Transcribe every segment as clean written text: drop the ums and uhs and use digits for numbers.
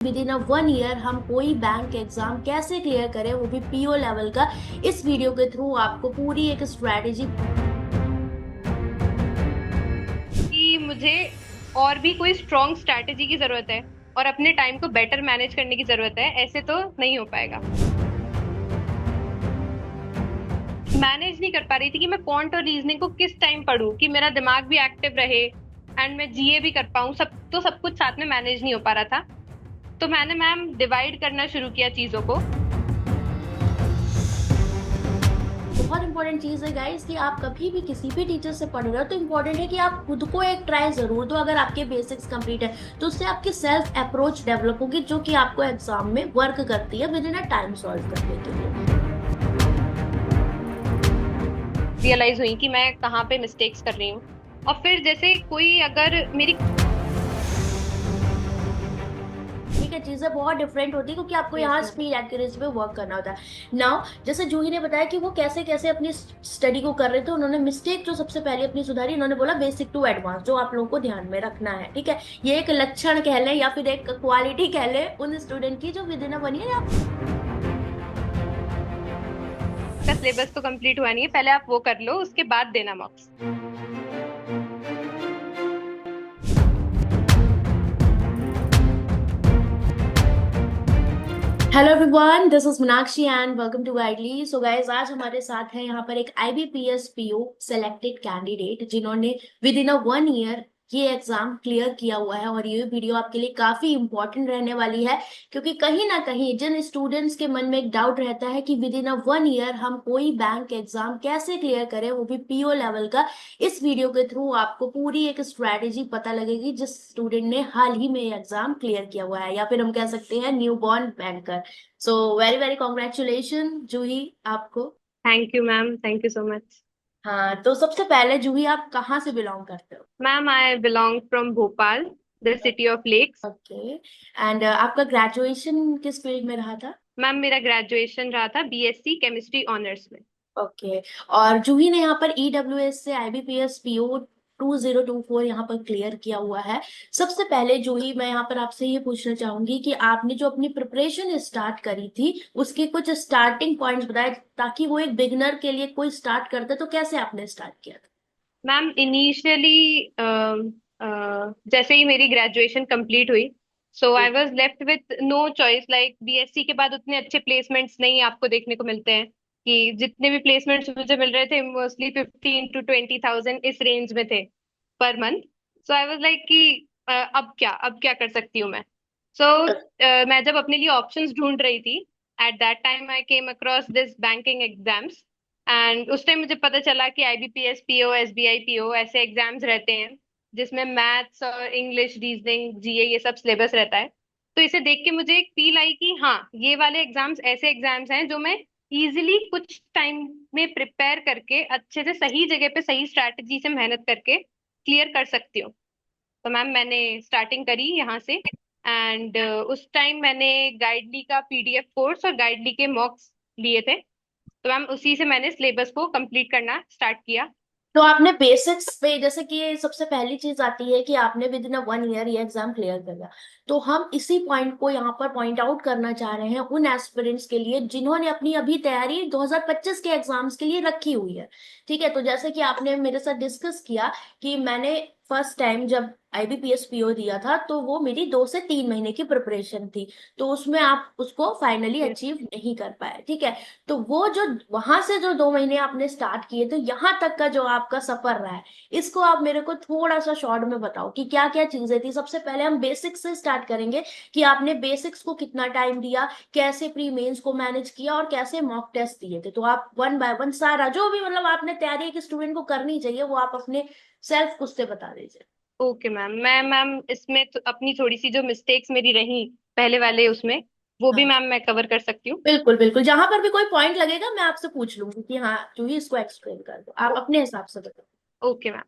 With in a 1 year हम कोई bank exam कैसे क्लियर करें, वो भी पीओ लेवल का। इस वीडियो के थ्रू आपको पूरी एक स्ट्रेटेजी। कि मुझे और भी कोई स्ट्रॉन्ग स्ट्रैटेजी की जरूरत है और अपने टाइम को बेटर मैनेज करने की जरूरत है। ऐसे तो नहीं हो पाएगा। मैनेज नहीं कर पा रही थी कि मैं क्वांट और रीजनिंग को किस टाइम पढूं कि मेरा दिमाग भी एक्टिव रहे एंड मैं जीए भी कर पाऊं। सब कुछ साथ में मैनेज नहीं हो पा रहा था। तो मैंने मैम डिवाइड करना शुरू किया चीजों को। बहुत इंपॉर्टेंट चीज है गाइस कि आप कभी भी किसी भी टीचर से पढ़ रहे हो तो इम्पोर्टेंट है कि आप खुद को एक ट्राई जरूर दो। अगर आपके बेसिक्स कंप्लीट है तो उससे आपकी सेल्फ अप्रोच डेवलप होगी, जो कि आपको एग्जाम में वर्क करती है with in a time solve करने के लिए। रियलाइज हुई कि मैं कहाँ पे मिस्टेक्स कर रही हूँ। और फिर जैसे कोई अगर मेरी ठीक है, चीजें बहुत डिफरेंट होती है क्योंकि आपको यस यहाँ मैम। स्पीड एक्यूरेसी पे वर्क करना होता है। नाउ जैसे जूही ने बताया कि वो कैसे कैसे अपनी स्टडी को कर रहे थे, उन्होंने मिस्टेक जो सबसे पहले अपनी सुधारी, उन्होंने बोला बेसिक टू एडवांस, जो आप लोगों को ध्यान में रखना है। ठीक है, ये एक लक्षण कह लें या फिर एक क्वालिटी कह लें उन स्टूडेंट की जो विद इन अ 1 ईयर। का सिलेबस तो कंप्लीट हुआ नहीं है, पहले आप वो कर लो, उसके बाद देना marks. Hello everyone, this is Meenakshi and welcome to Guidely. So guys, आज हमारे साथ है यहाँ पर एक आईबीपीएस पीओ सेलेक्टेड कैंडिडेट जिन्होंने विद इन अ 1 ईयर ये एग्जाम क्लियर किया हुआ है। और ये वीडियो आपके लिए काफी इंपॉर्टेंट रहने वाली है क्योंकि कहीं ना कहीं जिन स्टूडेंट्स के मन में एक डाउट रहता है कि विद इन अ 1 ईयर हम कोई बैंक एग्जाम कैसे क्लियर करें, वो भी पीओ लेवल का, इस वीडियो के थ्रू आपको पूरी एक स्ट्रेटेजी पता लगेगी जिस स्टूडेंट ने हाल ही में एग्जाम क्लियर किया हुआ है, या फिर हम कह सकते हैं new born banker. So very very congratulation Juhi आपको। Thank you ma'am, thank you so much. हाँ, तो सबसे पहले जूही, आप कहाँ से बिलोंग करते हो? Ma'am I belong from Bhopal, the city of lakes. Okay, and आपका ग्रेजुएशन किस फील्ड में रहा था? मैम मेरा ग्रेजुएशन रहा था बीएससी केमिस्ट्री ऑनर्स में। ओके, और जूही ने यहाँ पर ईडब्ल्यूएस से आईबीपीएस पीओ 2024 यहाँ पर क्लियर किया हुआ है। सबसे पहले जूही, मैं यहाँ पर आपसे ये पूछना चाहूंगी कि आपने जो अपनी प्रिपरेशन स्टार्ट करी थी उसके कुछ स्टार्टिंग पॉइंट्स बताए, ताकि वो एक बिगनर के लिए कोई स्टार्ट करते तो कैसे आपने स्टार्ट किया था? मैम इनिशियली जैसे ही मेरी ग्रेजुएशन कंप्लीट हुई, so I was left with no choice. Like BSc के बाद उतने अच्छे प्लेसमेंट्स नहीं आपको देखने को मिलते हैं। कि जितने भी प्लेसमेंट्स मुझे मिल रहे थे मोस्टली 15 to 20,000 इस रेंज में थे per month. So I was like कि अब क्या कर सकती हूँ मैं। सो मैं जब अपने लिए ऑप्शंस ढूंढ रही थी, at that time I came across this banking exams. And उस टाइम मुझे पता चला कि आईबीपीएस पीओ, एसबीआई पीओ ऐसे एग्जाम्स रहते हैं जिसमें मैथ्स और इंग्लिश, रीजनिंग, जीए ये सब सिलेबस रहता है। तो इसे देख के मुझे एक फील आई कि हाँ, ये वाले एग्जाम्स ऐसे एग्जाम्स हैं जो मैं इजीली कुछ टाइम में प्रिपेयर करके अच्छे से सही जगह पे सही स्ट्रैटेजी से मेहनत करके क्लियर कर सकती हूँ। तो मैम मैंने स्टार्टिंग करी यहाँ से। एंड उस टाइम मैंने गाइडली का पीडीएफ कोर्स और गाइडली के मॉक्स लिए थे। तो मैम उसी से मैंने सिलेबस को कंप्लीट करना स्टार्ट किया। तो आपने बेसिक्स पे, जैसे कि ये सबसे पहली चीज आती है कि आपने विद इन अ 1 ईयर ये एग्जाम क्लियर कर लिया, तो हम इसी पॉइंट को यहाँ पर पॉइंट आउट करना चाह रहे हैं उन एस्पिरेंट्स के लिए जिन्होंने अपनी अभी तैयारी 2025 के एग्जाम्स के लिए रखी हुई है। ठीक है, तो जैसे कि आपने मेरे साथ डिस्कस किया कि मैंने फर्स्ट टाइम जब आईबीपीएस पीओ दिया था तो वो मेरी 2 से 3 महीने की प्रिपरेशन थी, तो उसमें आप उसको फाइनली यस। अचीव नहीं कर पाए। ठीक है, तो वो जो वहां से जो 2 महीने आपने स्टार्ट किए तो यहाँ तक का जो आपका सफर रहा है, इसको आप मेरे को थोड़ा सा शॉर्ट में बताओ कि क्या क्या चीजें थी। सबसे पहले हम बेसिक्स से स्टार्ट करेंगे कि आपने बेसिक्स को कितना टाइम दिया, कैसे प्री मेंस को मैनेज किया और कैसे मॉक टेस्ट दिए थे। तो आप वन बाय वन सारा जो भी मतलब आपने तैयारी एक स्टूडेंट को करनी चाहिए वो आप अपने सेल्फ खुद से बता दीजिए। ओके मैम, मैं मैम इसमें तो अपनी थोड़ी सी जो मिस्टेक्स मेरी रही पहले वाले उसमें, वो भी हाँ, मैम मैं कवर कर सकती हूँ। बिल्कुल बिल्कुल, जहां पर भी कोई पॉइंट लगेगा मैं आपसे पूछ लूंगी कि हाँ जो ही इसको एक्सप्लेन कर दो, आप अपने हिसाब से बताओ। Okay ma'am.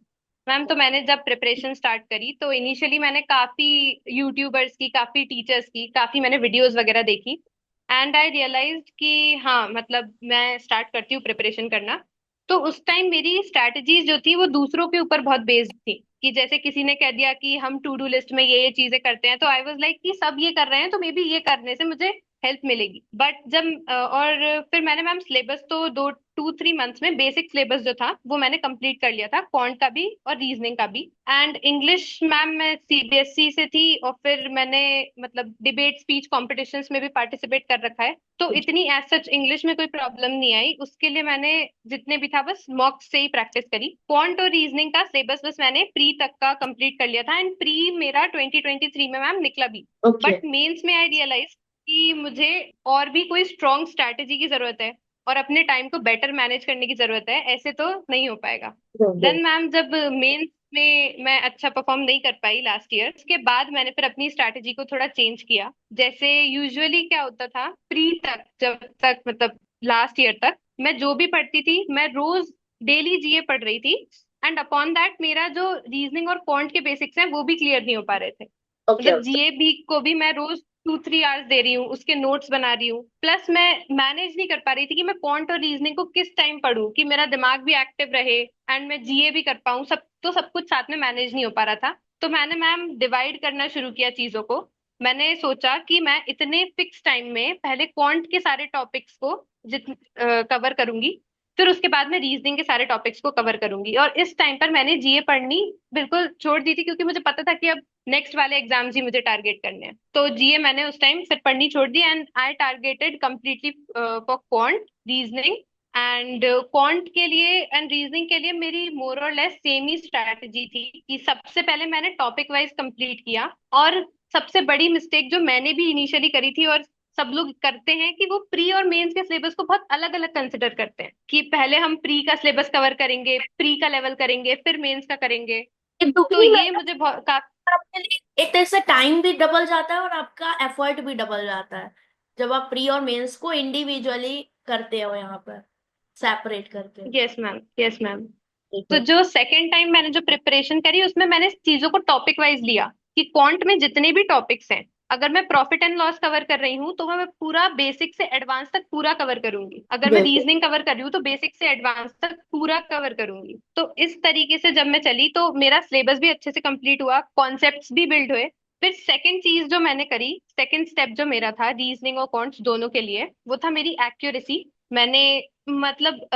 मैम तो मैंने जब प्रिपरेशन स्टार्ट करी तो इनिशियली मैंने काफी यूट्यूबर्स की, काफी टीचर्स की, काफी मैंने वीडियोस वगैरह देखी। एंड आई रियलाइज्ड कि हाँ, मतलब मैं स्टार्ट करती हूँ प्रिपरेशन करना। तो उस टाइम मेरी स्ट्रैटेजीज जो थी वो दूसरों के ऊपर बहुत बेस्ड थी, कि जैसे किसी ने कह दिया कि हम टू डू लिस्ट में ये चीजें करते हैं, तो आई वाज लाइक कि सब ये कर रहे हैं तो मे बी ये करने से मुझे हेल्प मिलेगी। बट जब और फिर मैंने मैम सिलेबस तो 2-3 मंथ्स में बेसिक सिलेबस जो था वो मैंने कंप्लीट कर लिया था, क्वांट का भी और रीजनिंग का भी। एंड इंग्लिश मैम मैं सीबीएसई से थी, और फिर मैंने मतलब डिबेट स्पीच कॉम्पिटिशन्स में भी पार्टिसिपेट कर रखा है, तो इतनी एज सच इंग्लिश में कोई प्रॉब्लम नहीं आई। उसके लिए मैंने जितने भी था बस मॉक से ही प्रैक्टिस करी। क्वांट और रीजनिंग का सिलेबस बस मैंने प्री तक का कंप्लीट कर लिया था, एंड प्री मेरा 2023 में मैम निकला भी। ओके। बट मेंस में आई रियलाइज कि मुझे और भी कोई स्ट्रॉन्ग स्ट्रैटेजी की जरूरत है, और अपने टाइम को बेटर मैनेज करने की जरूरत है, ऐसे तो नहीं हो पाएगा। देन मैम जब मेंस में मैं अच्छा परफॉर्म नहीं कर पाई लास्ट ईयर, उसके बाद मैंने फिर अपनी स्ट्रैटेजी को थोड़ा चेंज किया। जैसे यूजुअली क्या होता था प्री तक, जब तक मतलब लास्ट ईयर तक मैं जो भी पढ़ती थी मैं रोज डेली जीए पढ़ रही थी, एंड अपॉन दैट मेरा जो रीजनिंग और क्वांट के बेसिक्स हैं वो भी क्लियर नहीं हो पा रहे थे। ओके। मतलब जीए भी को भी मैं रोज 2-3 आवर्स दे रही हूँ, उसके नोट्स बना रही हूँ, प्लस मैं मैनेज नहीं कर पा रही थी कि मैं क्वांट और रीजनिंग को किस टाइम पढूं कि मेरा दिमाग भी एक्टिव रहे एंड मैं जीए भी कर पाऊँ, सब कुछ साथ में मैनेज नहीं हो पा रहा था। तो मैंने मैम डिवाइड करना शुरू किया चीजों को। मैंने सोचा कि मैं इतने फिक्स टाइम में पहले क्वांट के सारे टॉपिक्स को जित कवर करूंगी, फिर उसके बाद मैं रीजनिंग के सारे टॉपिक्स को कवर करूंगी। और इस टाइम पर मैंने जीए पढ़नी बिल्कुल छोड़ दी थी, क्योंकि मुझे पता था कि अब नेक्स्ट वाले एग्जाम्स ही मुझे टारगेट करने हैं। तो जीए मैंने उस टाइम फिर पढ़नी छोड़ दी, and I targeted completely for quant reasoning. And quant के लिए एंड रीजनिंग के लिए मेरी मोर और लेस सेम ही स्ट्रैटेजी थी कि सबसे पहले मैंने टॉपिक वाइज कंप्लीट किया। और सबसे बड़ी मिस्टेक जो मैंने भी इनिशियली करी थी और सब लोग करते हैं, कि वो प्री और मेंस के सिलेबस को बहुत अलग अलग कंसिडर करते हैं, कि पहले हम प्री का सिलेबस कवर करेंगे, प्री का लेवल करेंगे, फिर मेंस का करेंगे। ये तो दुगनी ये मेहनत मुझे बहुत आपके लिए एक तरह से टाइम भी डबल जाता है और आपका एफर्ट भी डबल जाता है जब आप प्री और मेंस को इंडिविजुअली करते हो यहाँ पर सेपरेट करके। Yes ma'am, yes ma'am. तो बिल्कुल। जो सेकेंड टाइम मैंने जो प्रिपरेशन करी उसमें मैंने चीजों को टॉपिक वाइज लिया, कि क्वांट में जितने भी टॉपिक्स हैं, अगर मैं प्रॉफिट एंड लॉस कवर कर रही हूँ तो मैं पूरा बेसिक से एडवांस तक पूरा कवर करूंगी, अगर मैं बिल्कुल। रीजनिंग कवर कर रही हूँ तो बेसिक से एडवांस तक पूरा कवर करूंगी। तो इस तरीके से जब मैं चली तो मेरा सिलेबस भी अच्छे से कंप्लीट हुआ, कॉन्सेप्ट्स भी बिल्ड हुए। फिर सेकंड चीज जो मैंने करी, सेकंड स्टेप जो मेरा था रीजनिंग और क्वांट्स दोनों के लिए, वो था मेरी एक्यूरेसी। मैंने मतलब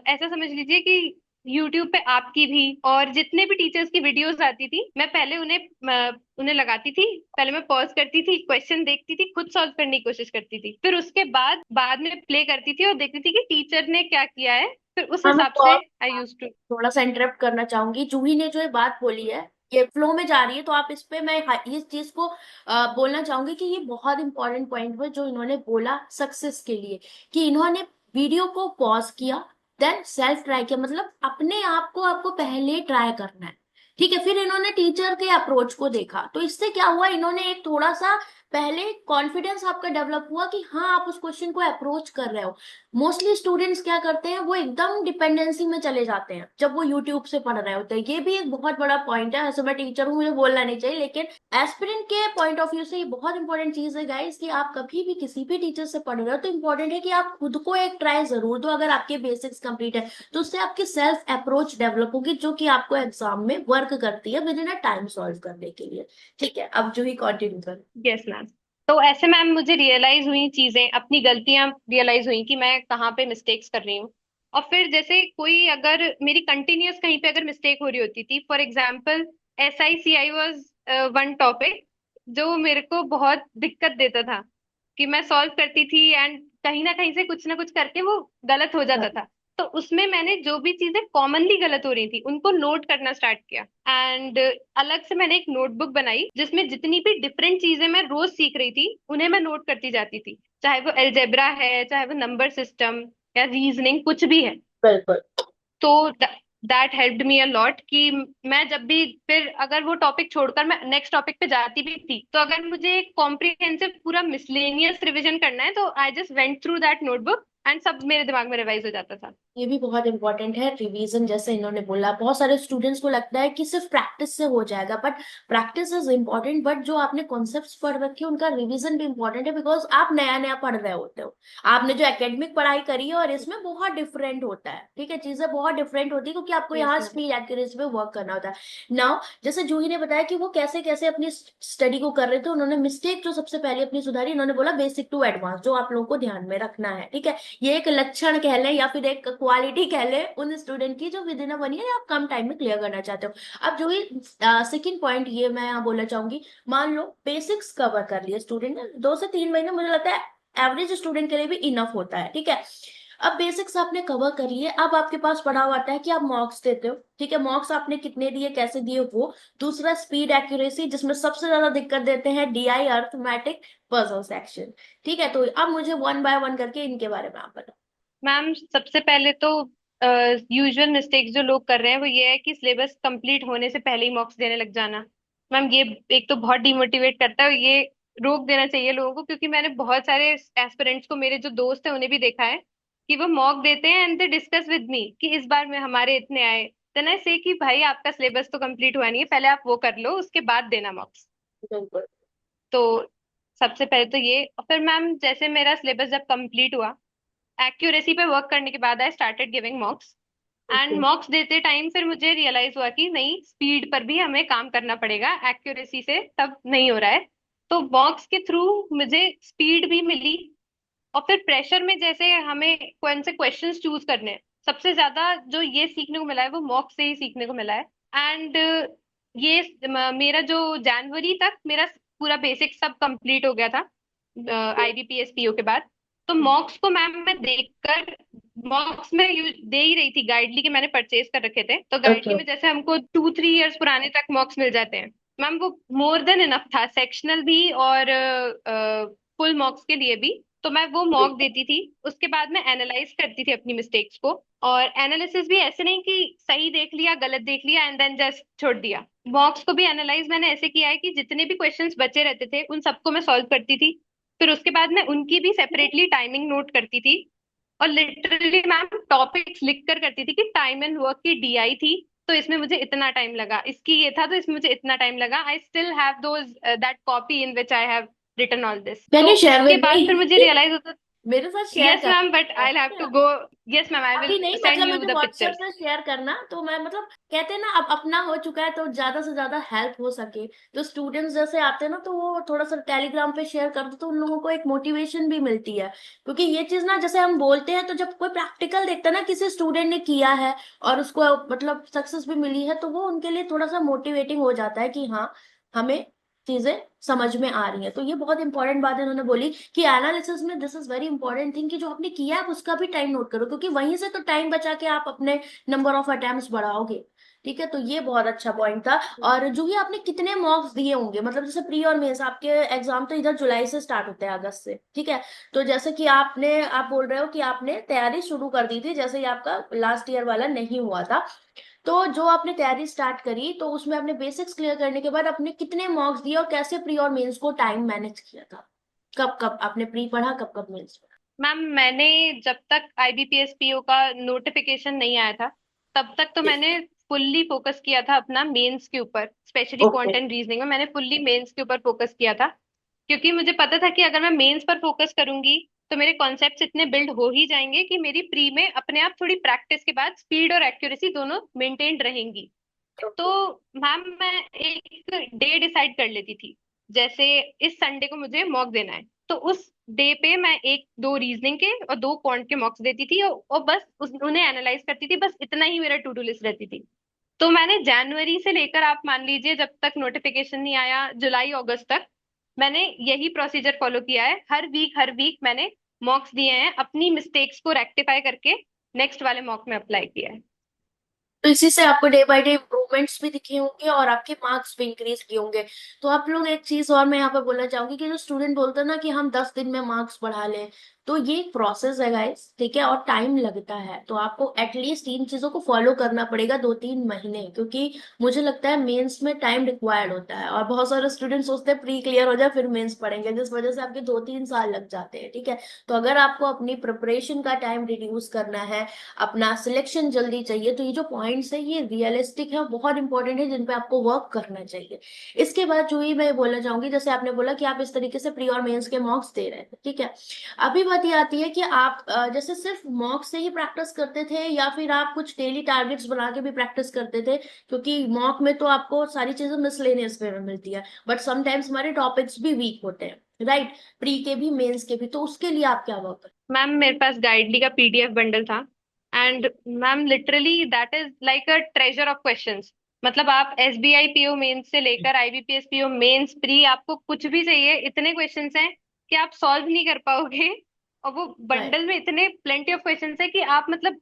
ऐसा समझ लीजिए कि यूट्यूब पे आपकी भी और जितने भी टीचर्स की वीडियोस आती थी, मैं पहले उन्हें लगाती थी, पहले मैं पॉज करती थी, क्वेश्चन देखती थी, खुद सॉल्व करने की कोशिश करती थी, फिर उसके बाद में प्ले करती थी और देखती थी कि टीचर ने क्या किया है, फिर उस हाँ, मैं हिसाब से आई यूज टू। थोड़ा सा इंटरप्ट करना चाहूंगी। जूही ने जो ये बात बोली है ये फ्लो में जा रही है, तो आप इस पे मैं इस चीज को बोलना चाहूंगी कि ये बहुत इंपॉर्टेंट पॉइंट है जो इन्होंने बोला सक्सेस के लिए, कि इन्होंने वीडियो को पॉज किया, देन सेल्फ ट्राई किया, मतलब अपने आप को आपको पहले ट्राई करना है। ठीक है, फिर इन्होंने टीचर के अप्रोच को देखा, तो इससे क्या हुआ, इन्होंने एक थोड़ा सा पहले कॉन्फिडेंस आपका डेवलप हुआ कि हाँ आप उस क्वेश्चन को अप्रोच कर रहे हो। मोस्टली स्टूडेंट्स क्या करते हैं, वो एकदम डिपेंडेंसी में चले जाते हैं जब वो यूट्यूब से पढ़ रहे होते हैं। ये भी एक बहुत बड़ा पॉइंट है, ऐसे मैं टीचर हूँ मुझे बोलना नहीं चाहिए, लेकिन एस्पिरेंट के पॉइंट ऑफ व्यू से ये बहुत इंपॉर्टेंट चीज है गाइस, कि आप कभी भी किसी भी टीचर से पढ़ रहे हो तो इंपॉर्टेंट है कि आप खुद को एक ट्राई जरूर दो। अगर आपके बेसिक्स कंप्लीट है तो उससे आपकी सेल्फ अप्रोच डेवलप होगी, जो कि आपको एग्जाम में वर्क करती है with in a time solve करने के लिए। ठीक है, अब जो ही कंटिन्यू कर। Yes ma'am. तो ऐसे मैम मुझे रियलाइज हुई चीजें, अपनी गलतियां रियलाइज हुई कि मैं कहाँ पे मिस्टेक्स कर रही हूँ। और फिर जैसे कोई अगर मेरी कंटिन्यूअस कहीं पे अगर मिस्टेक हो रही होती थी, for example SICI was one topic जो मेरे को बहुत दिक्कत देता था, कि मैं सॉल्व करती थी एंड कहीं ना कुछ करके वो गलत हो जाता था। तो उसमें मैंने जो भी चीजें कॉमनली गलत हो रही थी उनको नोट करना स्टार्ट किया। एंड अलग से मैंने एक नोटबुक बनाई जिसमें जितनी भी डिफरेंट चीजें मैं रोज सीख रही थी उन्हें मैं नोट करती जाती थी, चाहे वो अलजेब्रा है, चाहे वो नंबर सिस्टम या रीजनिंग कुछ भी है। बिल्कुल। तो that helped me a lot, कि मैं जब भी फिर अगर वो टॉपिक छोड़कर मैं नेक्स्ट टॉपिक पे जाती भी थी, तो अगर मुझे एक कॉम्प्रिहेंसिव पूरा मिसलेनियस रिवीजन करना है तो I just went through that notebook and सब मेरे दिमाग में रिवाइज हो जाता था। ये भी बहुत इंपॉर्टेंट है रिवीजन, जैसे इन्होंने बोला। बहुत सारे स्टूडेंट्स को लगता है कि सिर्फ प्रैक्टिस से हो जाएगा, but practice is important, but जो आपने कॉन्सेप्ट्स पढ़ रखे हैं उनका रिवीजन भी इम्पोर्टेंट है, बिकॉज आप नया नया पढ़ रहे होते हो। आपने जो एकेडमिक पढ़ाई करी है और इसमें बहुत डिफरेंट होता है, ठीक है, चीजें बहुत डिफरेंट होती है, क्योंकि आपको यस यहाँ मैम। स्पीड एक्यूरेसी पे वर्क करना होता है। नाउ जैसे जूही ने बताया कि वो कैसे कैसे अपनी स्टडी को कर रहे थे, उन्होंने मिस्टेक जो सबसे पहले अपनी सुधारी, उन्होंने बोला बेसिक टू एडवांस, जो आप लोगों को ध्यान में रखना है, ठीक है। ये एक लक्षण कह लें या फिर एक क्वालिटी कह लें उन स्टूडेंट की, जो विद इन अ 1 ईयर आप कम टाइम में क्लियर करना चाहते हो। अब जो ही सेकंड पॉइंट ये मैं यहाँ बोलना चाहूंगी, मान लो बेसिक्स कवर कर लिए स्टूडेंट ने, 2 से 3 महीने मुझे लगता है एवरेज स्टूडेंट के लिए भी इनफ होता है, ठीक है। अब बेसिक्स आपने कवर कर लिए, अब आपके पास पड़ा हुआ आता है कि आप मॉक्स देते हो, ठीक है। मॉक्स आपने कितने दिए, कैसे दिए, वो। दूसरा स्पीड एक्यूरेसी, जिसमें सबसे ज्यादा दिक्कत देते हैं डीआई, अर्थमेटिक, पजल सेक्शन, ठीक है। तो अब मुझे वन बाय वन करके इनके बारे में आप बताओ। मैम सबसे पहले तो यूजुअल मिस्टेक्स जो लोग कर रहे हैं वो ये है कि सिलेबस कंप्लीट होने से पहले ही मॉक्स देने लग जाना। मैम ये एक तो बहुत डिमोटिवेट करता है, ये रोक देना चाहिए लोगों को, क्योंकि मैंने बहुत सारे एस्पिरेंट्स को, मेरे जो दोस्त हैं उन्हें भी देखा है कि वो मॉक देते हैं and they discuss with me कि इस बार में हमारे इतने आए। देन आई से कि भाई आपका सिलेबस तो कंप्लीट हुआ नहीं है, पहले आप वो कर लो उसके बाद देना मॉक्स। बिल्कुल। तो सबसे पहले तो ये, और फिर मैम जैसे मेरा सिलेबस जब कंप्लीट हुआ, एक्यूरेसी पे वर्क करने के बाद I started giving मॉक्स। And okay. मॉक्स देते टाइम फिर मुझे रियलाइज हुआ कि नहीं, स्पीड पर भी हमें काम करना पड़ेगा, एक्यूरेसी से तब नहीं हो रहा है। तो मॉक्स के थ्रू मुझे स्पीड भी मिली। और फिर प्रेशर में जैसे हमें कौन से क्वेश्चंस चूज करने हैं, सबसे ज्यादा जो ये सीखने को मिला है वो मॉक्स से ही सीखने को मिला है। एंड ये मेरा जो जनवरी तक मेरा पूरा बेसिक सब कंप्लीट हो गया था आईबीपीएस पीओ के बाद। तो मॉक्स को मैम मैं देखकर, मॉक्स में दे ही रही थी गाइडली, के मैंने परचेज कर रखे थे, तो गाइडली ओके। में जैसे हमको 2-3 इयर्स पुराने तक मॉक्स मिल जाते हैं। मैम वो मोर देन इनफ था, सेक्शनल भी और फुल मॉक्स के लिए भी। तो मैं वो मॉक देती थी, उसके बाद मैं एनालाइज करती थी अपनी मिस्टेक्स को। और एनालिसिस भी ऐसे नहीं कि सही देख लिया गलत देख लिया एंड देन जस्ट छोड़ दिया। मॉक्स को भी एनालाइज मैंने ऐसे किया है कि जितने भी क्वेश्चंस बचे रहते थे उन सबको मैं सॉल्व करती थी। फिर उसके बाद मैं उनकी भी सेपरेटली टाइमिंग नोट करती थी। और लिटरली मैम टॉपिक्स लिख कर करती थी कि टाइम एंड वर्क की डीआई थी, तो इसमें मुझे इतना टाइम लगा, इसकी ये था तो इसमें मुझे इतना टाइम लगा। I still have those that copy in which I have written all this. Can तो यू शेयर उसके विद बाद फिर मुझे मी? रियलाइज होता। मेरे साथ share yes ma'am, but I have to कर। गो। यस मैम, आई अभी विल नहीं, सेंड मतलब यू मुझे द व्हाट्सएप पिक्चर्स। पे शेयर करना, तो मैं मतलब कहते हैं ना, अब अपना हो चुका है तो ज्यादा से ज्यादा हेल्प हो सके। जो स्टूडेंट्स जैसे आते हैं ना, तो वो थोड़ा सा टेलीग्राम पे शेयर कर दो, तो उन लोगों को एक मोटिवेशन भी मिलती है। क्योंकि ये चीज ना, जैसे हम बोलते हैं, तो जब कोई प्रैक्टिकल देखता है ना, किसी स्टूडेंट ने किया है और उसको मतलब सक्सेस भी मिली है, तो वो उनके लिए थोड़ा सा मोटिवेटिंग हो जाता है कि हाँ, हमें चीजें समझ में आ रही है। तो ये बहुत इंपॉर्टेंट बात इन्होंने बोली कि एनालिसिस में this is very important thing, कि जो आपने किया है आप उसका भी टाइम नोट करो, क्योंकि वहीं से तो टाइम बचा के आप अपने नंबर ऑफ अटेम्प्ट्स बढ़ाओगे, ठीक है। तो ये बहुत अच्छा पॉइंट था। और जो ही आपने कितने मॉक्स दिए होंगे, मतलब जैसे प्री और मेंस, आपके एग्जाम तो इधर जुलाई से स्टार्ट होते हैं, अगस्त से, ठीक है। तो जैसे कि आप बोल रहे हो कि आपने तैयारी शुरू कर दी थी, जैसे ही आपका लास्ट ईयर वाला नहीं हुआ था, तो जो आपने तैयारी स्टार्ट करी, तो उसमें आपने बेसिक्स क्लियर करने के बाद आपने कितने मार्क्स दिए, और कैसे प्री और मेंस को टाइम मैनेज किया था? कब कब आपने प्री पढ़ा, कब कब मेंस पढ़ा? मैम मैंने जब तक आईबीपीएस पीओ का नोटिफिकेशन नहीं आया था, तब तक तो मैंने फुल्ली फोकस किया था अपना मेंस के ऊपर, specially okay. Quant and reasoning में मैंने फुल्ली मेंस के ऊपर फोकस किया था। क्योंकि मुझे पता था कि अगर मैं मेंस पर फोकस करूंगी तो मेरे कॉन्सेप्ट्स इतने बिल्ड हो ही जाएंगे कि मेरी प्री में अपने आप थोड़ी प्रैक्टिस के बाद स्पीड और एक्यूरेसी दोनों मेंटेन्ड रहेंगी। तो मैम मैं एक डे डिसाइड कर लेती थी, जैसे इस संडे को मुझे मॉक देना है, तो उस डे पे मैं एक दो रीजनिंग के और दो क्वांट के मॉक्स देती थी, और बस उन्हें एनालाइज करती थी, बस इतना ही मेरा टू डू लिस्ट रहती थी। तो मैंने जनवरी से लेकर आप मान लीजिए जब तक नोटिफिकेशन नहीं आया, जुलाई अगस्त तक, मैंने यही प्रोसीजर फॉलो किया है। हर वीक मैंने मॉक्स दिए हैं, अपनी मिस्टेक्स को रेक्टिफाई करके नेक्स्ट वाले मॉक में अप्लाई किया है। तो इसी से आपको डे बाय डे इम्प्रूवमेंट्स भी दिखे होंगे और आपके मार्क्स भी इंक्रीज किए होंगे। तो आप लोग, एक चीज और मैं यहाँ पर बोलना चाहूंगी कि जो स्टूडेंट बोलते हैं ना कि हम 10 दिन में मार्क्स बढ़ा लें, तो ये एक प्रोसेस है गाइस, ठीक है, और टाइम लगता है। तो आपको एटलीस्ट इन चीजों को फॉलो करना पड़ेगा 2-3 महीने, क्योंकि मुझे लगता है मेंस में टाइम रिक्वायर्ड होता है, और बहुत सारे स्टूडेंट सोचते हैं प्री क्लियर हो जाए फिर मेंस पढ़ेंगे, जिस वजह से आपके 2-3 साल लग जाते हैं, ठीक है। तो अगर आपको अपनी प्रिपरेशन का टाइम रिड्यूस करना है, अपना सिलेक्शन जल्दी चाहिए, तो ये जो पॉइंट्स है ये रियलिस्टिक है और बहुत इंपॉर्टेंट है, जिन पे आपको वर्क करना चाहिए। इसके बाद जो ही मैं बोलना चाहूंगी, जैसे आपने बोला कि आप इस तरीके से प्री और मेंस के मॉक्स दे रहे थे, ठीक है। अभी बात ये आती है कि आप जैसे सिर्फ मॉक से ही प्रैक्टिस करते थे, या फिर आप कुछ डेली टारगेट्स बना के भी प्रैक्टिस करते थे, क्योंकि मॉक में तो आपको सारी चीजें मिसलेनियस वे में मिलती है, बट समटाइम्स हमारे टॉपिक्स भी वीक होते हैं, राइट, प्री के भी मेंस के भी, तो उसके लिए आप क्या वर्क मैम मेरे पास गाइडली का पीडीएफ बंडल था। And ma'am literally that is like a treasure of questions. मतलब आप एसबीआई पीओ मेंस से लेकर आईबीपीएस पीओ मेंस प्री, आपको कुछ भी चाहिए, इतने क्वेश्चंस हैं कि आप सॉल्व नहीं कर पाओगे। और वो करते बंडल में इतने प्लेंटी ऑफ क्वेश्चंस है कि आप मतलब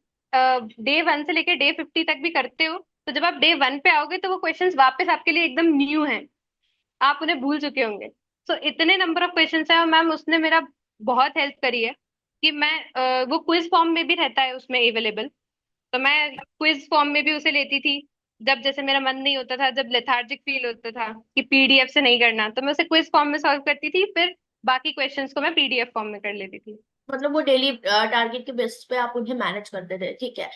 डे 1 से लेकर डे 50 तक भी करते हो, तो जब आप डे 1 पे आओगे तो वो क्वेश्चंस वापस आपके लिए एकदम न्यू हैं, आप उन्हें भूल चुके होंगे। सो इतने नंबर ऑफ क्वेश्चंस है, और मैम उसने मेरा बहुत हेल्प करी है कि मैं वो क्विज फॉर्म में भी रहता है उसमें अवेलेबल, तो मैं क्विज फॉर्म में भी उसे लेती थी। जब जैसे मेरा मन नहीं होता था, जब लेथार्जिक फील होता था कि पीडीएफ से नहीं करना, तो मैं उसे क्विज फॉर्म में सॉल्व करती थी, फिर बाकी क्वेश्चंस को मैं पीडीएफ फॉर्म में कर लेती थी। मतलब वो डेली टारगेट के बेसिस पे आप उन्हें मैनेज करते थे, ठीक है।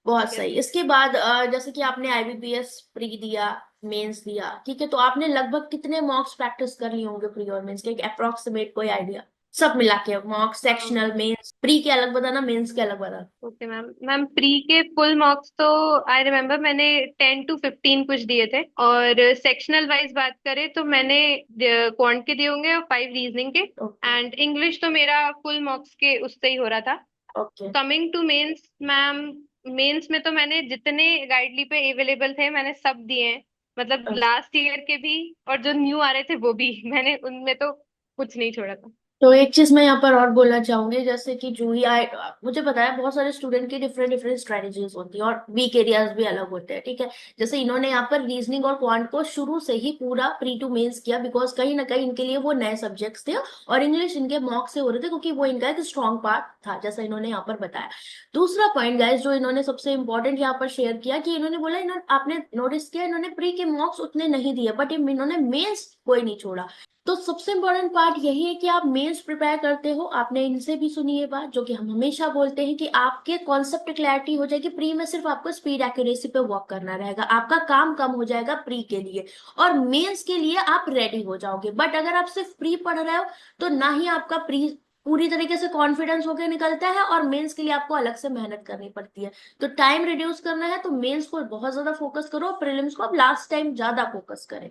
बहुत यस। सही। इसके बाद जैसे कि आपने आईबीपीएस प्री दिया, मेंस दिया, ठीक है, तो आपने लगभग कितने मॉक्स प्रैक्टिस कर लिए होंगे प्री और मेंस के, एक अप्रोक्सीमेट कोई आइडिया, सब मिला के, मॉक, सेक्शनल, मेंस, प्री के अलग बताना, मेंस के अलग बताना। Okay ma'am. मैम प्री के फुल मार्क्स तो आई रिमेम्बर मैंने 10 to 15 कुछ दिए थे, और सेक्शनल वाइज बात करें तो मैंने क्वांट के दिए होंगे और 5 रीजनिंग के। ओके। एंड इंग्लिश तो मेरा फुल मार्क्स के उससे ही हो रहा था। Okay. Coming to mains ma'am, mains में तो मैंने जितने गाइडली पे अवेलेबल थे मैंने सब दिए हैं, मतलब लास्ट ईयर के भी, और जो न्यू आ रहे थे वो भी मैंने उनमें तो कुछ नहीं छोड़ा था। तो एक चीज मैं यहाँ पर और बोलना चाहूंगी, जैसे कि जूही आई, मुझे पता है बहुत सारे स्टूडेंट की डिफरेंट डिफरेंट स्ट्रेटेजीज होती है और वीक एरियाज भी अलग होते हैं, ठीक है। जैसे इन्होंने यहाँ पर रीजनिंग और क्वांट को शुरू से ही पूरा प्री टू मेंस किया, बिकॉज कहीं ना कहीं इनके लिए वो नए सब्जेक्ट्स थे, और इंग्लिश इनके मॉक से हो रहे थे, क्योंकि वो इनका एक स्ट्रॉन्ग पार्ट था, जैसा इन्होंने यहाँ पर बताया। दूसरा पॉइंट गाइस जो इन्होंने सबसे इंपॉर्टेंट यहाँ पर शेयर किया, कि इन्होंने बोला, इन्होंने, आपने नोटिस किया, इन्होंने प्री के मॉक्स उतने नहीं दिए, बट इन्होंने मेंस कोई नहीं छोड़ा। तो सबसे इम्पोर्टेंट पार्ट यही है कि आप मेंस प्रिपेयर करते हो, आपने इनसे भी सुनी ये बात, जो कि हम हमेशा बोलते हैं, कि आपके कॉन्सेप्ट क्लैरिटी हो जाएगी, प्री में सिर्फ आपको स्पीड एक्यूरेसी पे वर्क करना रहेगा, आपका काम कम हो जाएगा प्री के लिए, और मेंस के लिए आप रेडी हो जाओगे। बट अगर आप सिर्फ प्री पढ़ रहे हो, तो ना ही आपका प्री पूरी तरीके से कॉन्फिडेंस होकर निकलता है, और मेंस के लिए आपको अलग से मेहनत करनी पड़ती है। तो टाइम रिड्यूस करना है तो मेंस को बहुत ज्यादा फोकस करो, प्रीलिम्स को आप लास्ट टाइम ज्यादा फोकस करें,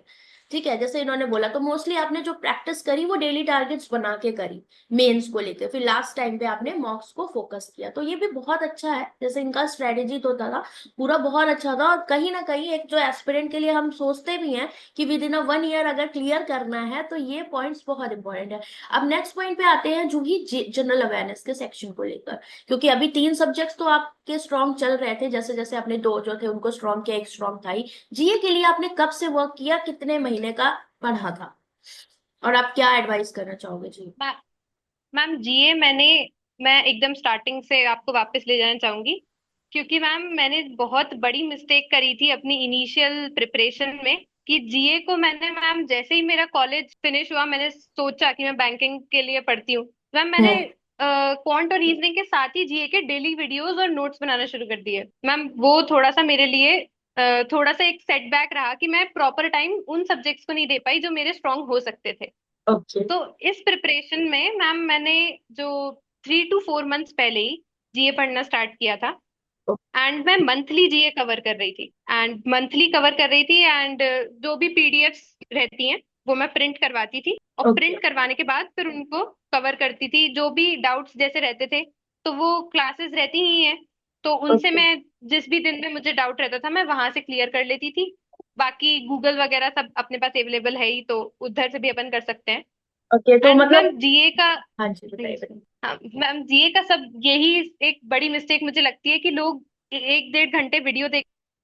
ठीक है। जैसे इन्होंने बोला, तो मोस्टली आपने जो प्रैक्टिस करी वो डेली टारगेट्स बना के करी मेंस को लेकर, फिर लास्ट टाइम पे आपने मॉक्स को फोकस किया, तो ये भी बहुत अच्छा है। जैसे इनका स्ट्रेटेजी तो था पूरा बहुत अच्छा था, और कहीं ना कहीं एक जो एस्पिरेंट के लिए हम सोचते भी हैं कि विद इन अ 1 ईयर अगर क्लियर करना है, तो ये पॉइंट्स बहुत इंपॉर्टेंट है। अब नेक्स्ट पॉइंट पे आते हैं, जो ही जनरल अवेयरनेस के सेक्शन को लेकर, क्योंकि अभी 3 सब्जेक्ट्स तो आपके स्ट्रॉन्ग चल रहे थे, जैसे जैसे आपने दो जो थे उनको स्ट्रॉन्ग किया, एक स्ट्रॉन्ग था ही। जीए के लिए आपने कब से वर्क किया, कितने महीने का पढ़ा था, और आप क्या एडवाइस करना चाहोगे जी। मैम जीए मैं एकदम स्टार्टिंग से आपको वापस ले जाना चाहूंगी, क्योंकि मैम मैंने बहुत बड़ी मिस्टेक करी थी अपनी इनिशियल प्रिपरेशन में, कि जीए को मैंने मैम जैसे ही मेरा कॉलेज फिनिश हुआ मैंने सोचा कि मैं बैंकिंग के लिए पढ़ती हूँ, मैम मैंने हम्म। क्वांट और रीजनिंग के साथ ही जीए के डेली वीडियोस और नोट्स बनाना शुरू कर दिए। मैम वो थोड़ा सा मेरे लिए थोड़ा सा एक सेटबैक रहा कि मैं प्रॉपर टाइम उन सब्जेक्ट्स को नहीं दे पाई जो मेरे स्ट्रांग हो सकते थे। ओके। तो इस प्रिपरेशन में मैम मैंने जो 3 to 4 मंथ्स पहले ही जीए पढ़ना स्टार्ट किया था। एंड मैं मंथली जीए कवर कर रही थी, एंड जो भी पीडीएफ्स रहती हैं वो मैं प्रिंट करवाती थी, और ओके। प्रिंट करवाने के बाद फिर उनको कवर करती थी, जो भी डाउट्स जैसे रहते थे, तो वो क्लासेस रहती ही हैं, तो उनसे ओके। मैं जिस भी दिन में मुझे डाउट रहता था मैं वहां से क्लियर कर लेती थी। बाकी गूगल वगैरह सब अपने पास अवेलेबल है ही, तो उधर से भी अपन कर सकते हैं। ओके, तो एंड मैम मतलब, जीए का, हाँ जी जी, बताइए बताइए। हाँ मैम जीए का सब यही एक बड़ी मिस्टेक मुझे लगती है कि लोग 1-1.5 घंटे वीडियो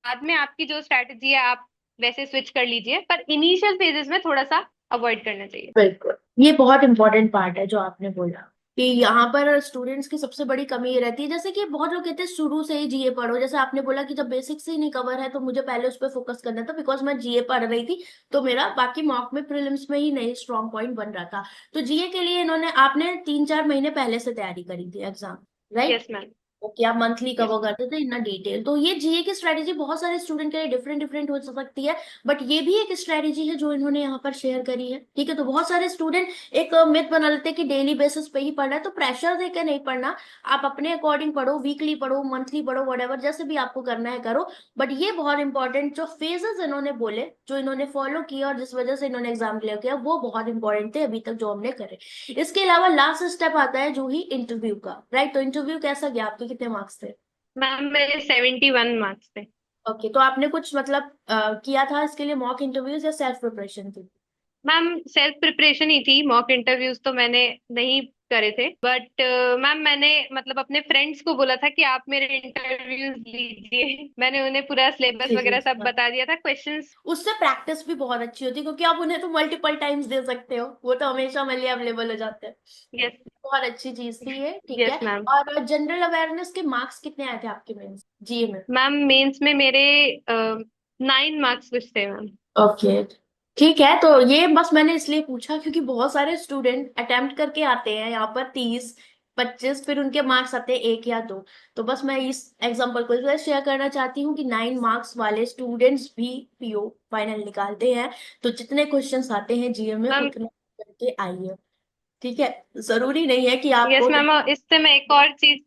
बाद में आपकी जो स्ट्रैटेजी है आप वैसे स्विच कर लीजिए, पर इनिशियल फेजेस में थोड़ा सा अवॉइड करना चाहिए। बिल्कुल, ये बहुत इंपॉर्टेंट पार्ट है जो आपने बोला कि यहाँ पर स्टूडेंट्स की सबसे बड़ी कमी ये रहती है, जैसे कि बहुत लोग कहते हैं शुरू से ही जीए पढ़ो, जैसे आपने बोला कि जब बेसिक से ही नहीं कवर है तो मुझे पहले उस पर फोकस करना था, बिकॉज मैं जीए पढ़ रही थी, तो मेरा बाकी मॉक में प्रीलिम्स में ही नहीं स्ट्रॉन्ग पॉइंट बन रहा था। तो जीए के लिए इन्होंने आपने 3-4 महीने पहले से तैयारी करी थी exam, right? Yes ma'am. Okay, आप मंथली यस कवर मैम। करते थे इन डिटेल, तो ये जीए की स्ट्रेटेजी बहुत सारे स्टूडेंट के लिए डिफरेंट डिफरेंट हो सकती है, बट ये भी एक स्ट्रेटेजी है जो इन्होंने यहाँ पर शेयर करी है। ठीक है, तो बहुत सारे स्टूडेंट एक मिथ बना लेते हैं कि डेली बेसिस पे ही पढ़ना है, तो प्रेशर देकर नहीं पढ़ना, आप अपने अकॉर्डिंग पढ़ो, वीकली पढ़ो, मंथली पढ़ो, वट जैसे भी आपको करना है करो। बट ये बहुत इंपॉर्टेंट जो फेजेस इन्होंने बोले, जो इन्होंने फॉलो किया और जिस वजह से इन्होंने एग्जाम क्लियर किया, वो बहुत इंपॉर्टेंट थे अभी तक जो हमने करे। इसके अलावा लास्ट स्टेप आता है जो ही इंटरव्यू का, राइट? तो इंटरव्यू कैसा गया, आपके कितने मार्क्स थे? मैम मेरे 71 मार्क्स थे। ओके, तो आपने कुछ मतलब किया था इसके लिए मॉक इंटरव्यूज या सेल्फ प्रिपरेशन थी? मैम सेल्फ प्रिपरेशन ही थी, मॉक इंटरव्यूज तो मैंने नहीं करे थे, बट मैम मैंने मतलब अपने फ्रेंड्स को बोला था कि आप मेरे इंटरव्यूज लीजिए। मैंने उन्हें पूरा सिलेबस जी जी वगैरह सब हाँ। बता दिया था, क्वेश्चंस। उससे प्रैक्टिस भी बहुत अच्छी होती है, क्योंकि आप उन्हें तो मल्टीपल टाइम्स दे सकते हो, वो तो हमेशा मेरे लिए अवेलेबल हो जाते हैं। यस। बहुत अच्छी चीज थी ये, ठीक है। Yes ma'am. और जनरल अवेयरनेस के मार्क्स कितने आए थे आपके मेंस जीए में? मैम मेंस में मेरे 9 मार्क्स कुछ थे मैम। ओके, ठीक है। तो ये बस मैंने इसलिए पूछा क्योंकि बहुत सारे स्टूडेंट अटेम्प्ट करके आते हैं यहाँ पर 30-25, फिर उनके मार्क्स आते हैं 1 या 2। तो बस मैं इस एग्जांपल को शेयर करना चाहती हूँ कि 9 मार्क्स वाले स्टूडेंट्स भी पीओ फाइनल निकालते हैं। तो जितने क्वेश्चंस आते हैं जीए में मैम उतने करके आइए, ठीक है? जरूरी नहीं है कि यस आपको मैम, इससे मैं एक और चीज,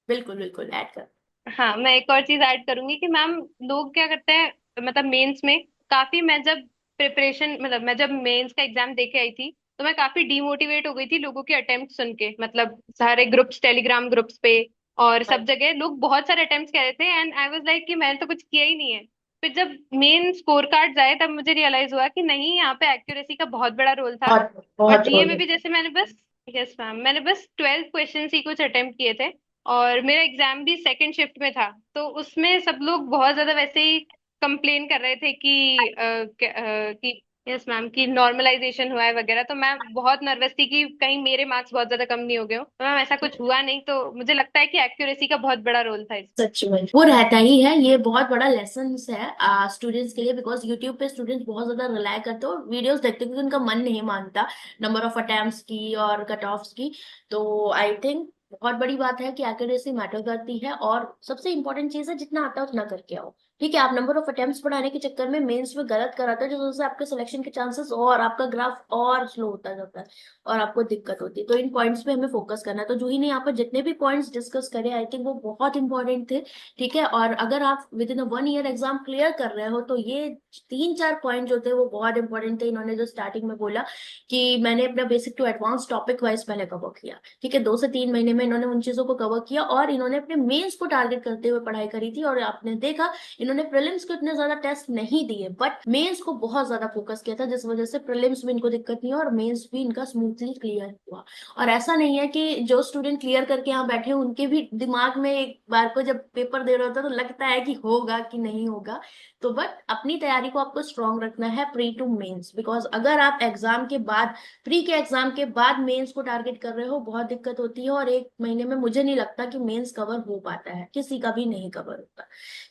बिल्कुल बिल्कुल ऐड कर। हाँ मैं एक और चीज ऐड करूंगी कि मैम लोग क्या करते हैं, मतलब मेंस में काफी, मैं जब प्रिपरेशन मतलब मैं जब मेंस का एग्जाम देके आई थी तो मैं काफी डिमोटिवेट हो गई थी लोगों के अटेम्प्ट सुन के, मतलब सारे ग्रुप्स, टेलीग्राम ग्रुप्स पे और सब जगह लोग बहुत सारे अटेम्प्ट्स कह रहे थे, एंड आई वाज लाइक कि मैंने तो कुछ किया ही नहीं है। फिर जब मेन स्कोर कार्ड आए तब मुझे रियलाइज हुआ कि नहीं, यहाँ पे एक्यूरेसी का बहुत बड़ा रोल था। बहुत और बहुत जीए रोल में है। भी जैसे मैंने बस, यस मैम, मैंने बस 12 क्वेश्चन ही कुछ अटेम्प्ट किए थे, और मेरा एग्जाम भी सेकंड शिफ्ट में था, तो उसमें सब लोग बहुत ज्यादा वैसे ही कंप्लेन कर रहे थे कि यस मैम कि नॉर्मलाइजेशन हुआ है वगैरह, तो मैं बहुत नर्वस थी कि कहीं मेरे मार्क्स बहुत ज्यादा कम नहीं हो गए हो, तो मैम ऐसा कुछ हुआ नहीं, तो मुझे लगता है कि एक्यूरेसी का बहुत बड़ा रोल था इसमें। सच में वो रहता ही है, ये बहुत बड़ा लेसन है स्टूडेंट्स के लिए, बिकॉज यूट्यूब पे स्टूडेंट्स बहुत ज्यादा रिलाय करते हो, वीडियोस देखते हो, क्योंकि उनका मन नहीं मानता नंबर ऑफ अटेम्प्ट्स की और कट ऑफ्स की। तो आई थिंक बहुत बड़ी बात है कि एक्यूरेसी मैटर करती है, और सबसे इंपॉर्टेंट चीज है जितना आता है उतना करके आओ। ठीक है, आप नंबर ऑफ अटेम्प्ट्स बढ़ाने के चक्कर में मेंस में गलत कराते हो, जिस वजह से आपके सिलेक्शन के चांसेस और आपका ग्राफ और स्लो होता जाता है और आपको दिक्कत होती है। तो इन पॉइंट्स पे हमें फोकस करना है। तो जूही ने यहाँ पर जितने भी पॉइंट्स डिस्कस करे, आई थिंक वो बहुत इंपॉर्टेंट थे। ठीक है, और अगर आप with in 1 year exam clear कर रहे हो तो ये 3-4 पॉइंट जो थे वो बहुत इंपॉर्टेंट थे। इन्होंने जो स्टार्टिंग में बोला कि मैंने अपना basic to advance topic wise पहले कवर किया, ठीक है, 2 से 3 महीने में इन्होंने उन चीजों को कवर किया, और इन्होंने अपने मेंस को टारगेट करते हुए पढ़ाई करी थी। और आपने देखा इन्होंने प्रीलिम्स को इतने ज्यादा टेस्ट नहीं दिए, बट मेंस को बहुत ज्यादा फोकस किया था, जिस वजह से प्रीलिम्स में इनको दिक्कत नहीं हुई और मेंस भी इनका स्मूथली क्लियर हुआ। और ऐसा नहीं है कि जो स्टूडेंट क्लियर करके यहाँ बैठे हैं उनके भी दिमाग में एक बार को जब पेपर दे रहे होता है तो लगता है कि होगा कि नहीं होगा। तो बट अपनी तैयारी को आपको स्ट्रांग रखना है प्री टू मेंस, बिकॉज अगर आप एग्जाम के बाद, प्री के एग्जाम के बाद मेंस को टारगेट कर रहे हो, बहुत दिक्कत होती है, और 1 महीने में मुझे नहीं लगता कि मेंस कवर हो पाता है, किसी का भी नहीं कवर होता।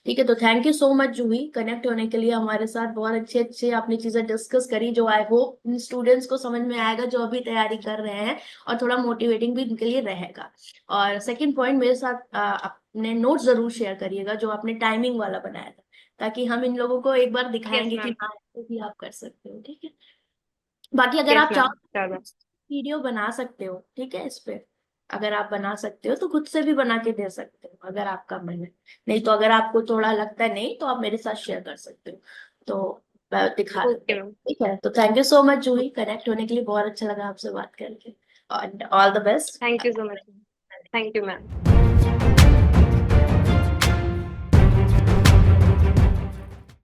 ठीक है, तो thank you so much Juhi connect होने के लिए हमारे साथ, बहुत अच्छे अच्छे आपने चीजें डिस्कस करी जो आई होप इन स्टूडेंट्स को समझ में आएगा जो अभी तैयारी कर रहे हैं, और थोड़ा मोटिवेटिंग भी उनके लिए रहेगा। और सेकंड पॉइंट, मेरे साथ अपने नोट जरूर शेयर करिएगा जो आपने टाइमिंग वाला बनाया था, ताकि हम इन लोगों को एक बार यस दिखाएंगे कि मैम। हाँ ऐसे भी आप कर सकते हो। ठीक है, बाकी अगर यस आप मैम, चाहो चलो। वीडियो बना सकते हो, ठीक है, इस पे अगर आप बना सकते हो तो खुद से भी बना के दे सकते हो अगर आपका मन है। नहीं तो अगर आपको थोड़ा लगता है नहीं तो आप मेरे साथ शेयर कर सकते हो, तो मैं दिखा ओके देती हूँ। मैम। ठीक है, तो thank you so much Juhi connect होने के लिए, बहुत अच्छा लगा आपसे बात करके, और all the best. Thank you so much. Thank you ma'am.